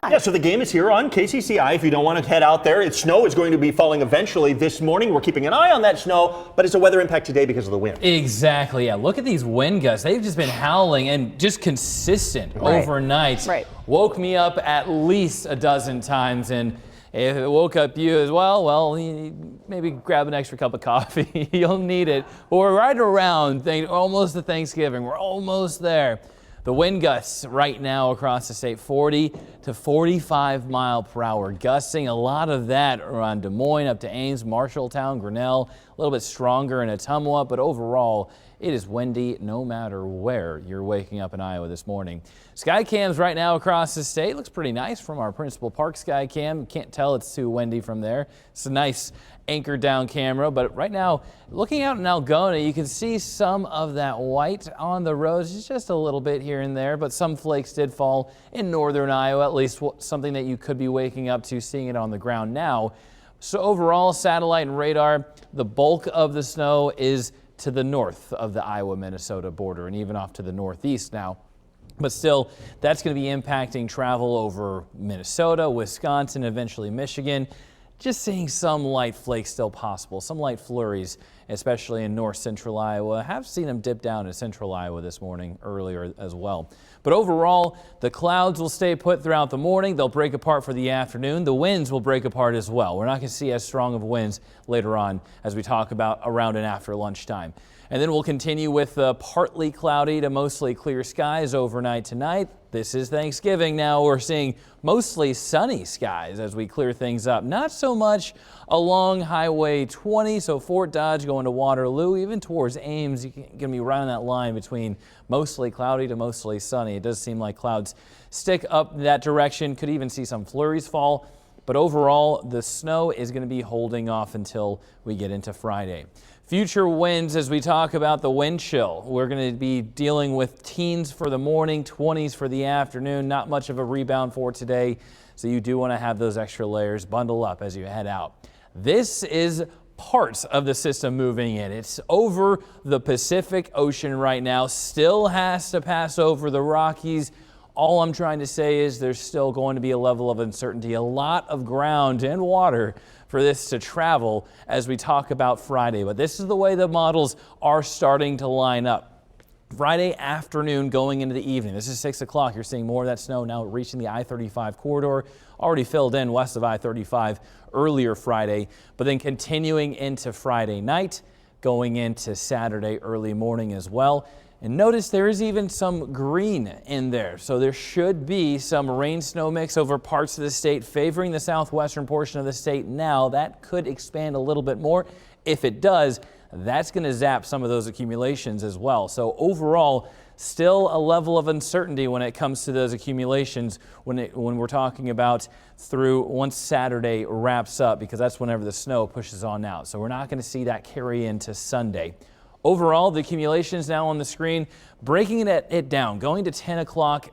Yeah, so the game is here on KCCI. If you don't want to head out there, snow is going to be falling eventually this morning. We're keeping an eye on that snow, but it's a weather impact today because of the wind. Exactly, yeah. Look at these wind gusts. They've just been howling and just consistent overnight. Right. Woke me up at least a dozen times, and if it woke up you as well, maybe grab an extra cup of coffee. You'll need it. But we're right around almost to Thanksgiving. We're almost there. The wind gusts right now across the state, 40 to 45 mile per hour gusting. A lot of that around Des Moines up to Ames, Marshalltown, Grinnell, a little bit stronger in Ottumwa, but overall it is windy no matter where you're waking up in Iowa this morning. Sky cams right now across the state. Looks pretty nice from our Principal Park sky cam. Can't tell it's too windy from there. It's a nice anchored down camera, but right now looking out in Algona, you can see some of that white on the roads. It's just a little bit here and there, but some flakes did fall in northern Iowa, at least something that you could be waking up to seeing it on the ground now. So overall, satellite and radar, the bulk of the snow is to the north of the Iowa-Minnesota border and even off to the northeast now. But still, that's going to be impacting travel over Minnesota, Wisconsin, eventually Michigan. Just seeing some light flakes still possible, some light flurries, especially in north central Iowa. Have seen them dip down in central Iowa this morning earlier as well. But overall, the clouds will stay put throughout the morning. They'll break apart for the afternoon. The winds will break apart as well. We're not going to see as strong of winds later on as we talk about around and after lunchtime. And then we'll continue with partly cloudy to mostly clear skies overnight tonight. This is Thanksgiving now. We're seeing mostly sunny skies as we clear things up. Not so much along Highway 20, so Fort Dodge going to Waterloo, even towards Ames. You're going to be right on that line between mostly cloudy to mostly sunny. It does seem like clouds stick up that direction. Could even see some flurries fall. But overall, the snow is going to be holding off until we get into Friday. Future winds as we talk about the wind chill. We're going to be dealing with teens for the morning, 20s for the afternoon. Not much of a rebound for today, so you do want to have those extra layers. Bundle up as you head out. This is parts of the system moving in. It's over the Pacific Ocean right now. Still has to pass over the Rockies. All I'm trying to say is there's still going to be a level of uncertainty, a lot of ground and water for this to travel as we talk about Friday. But this is the way the models are starting to line up. Friday afternoon going into the evening. This is 6 o'clock. You're seeing more of that snow now reaching the I-35 corridor, already filled in west of I-35 earlier Friday, but then continuing into Friday night, going into Saturday early morning as well. And notice there is even some green in there. So there should be some rain-snow mix over parts of the state favoring the southwestern portion of the state now. That could expand a little bit more. If it does, that's going to zap some of those accumulations as well. So overall, still a level of uncertainty when it comes to those accumulations when we're talking about through once Saturday wraps up, because that's whenever the snow pushes on out. So we're not going to see that carry into Sunday. Overall, the accumulations now on the screen, breaking it down, going to 10 o'clock.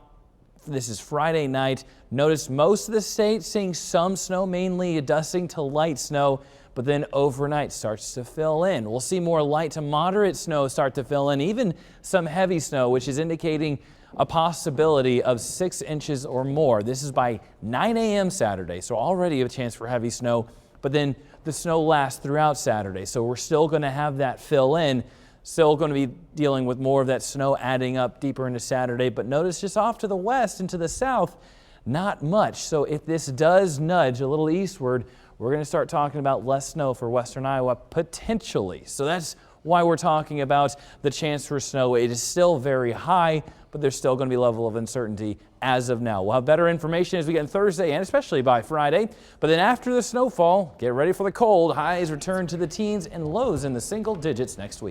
This is Friday night. Notice most of the state seeing some snow, mainly dusting to light snow, but then overnight starts to fill in. We'll see more light to moderate snow start to fill in, even some heavy snow, which is indicating a possibility of 6 inches or more. This is by 9 a.m. Saturday, so already a chance for heavy snow, but then the snow lasts throughout Saturday, so we're still going to have that fill in. Still going to be dealing with more of that snow adding up deeper into Saturday, but notice just off to the west and to the south, not much. So if this does nudge a little eastward, we're going to start talking about less snow for western Iowa potentially. So that's why we're talking about the chance for snow. It is still very high, but there's still going to be a level of uncertainty as of now. We'll have better information as we get in Thursday and especially by Friday. But then after the snowfall, get ready for the cold. Highs return to the teens and lows in the single digits next week.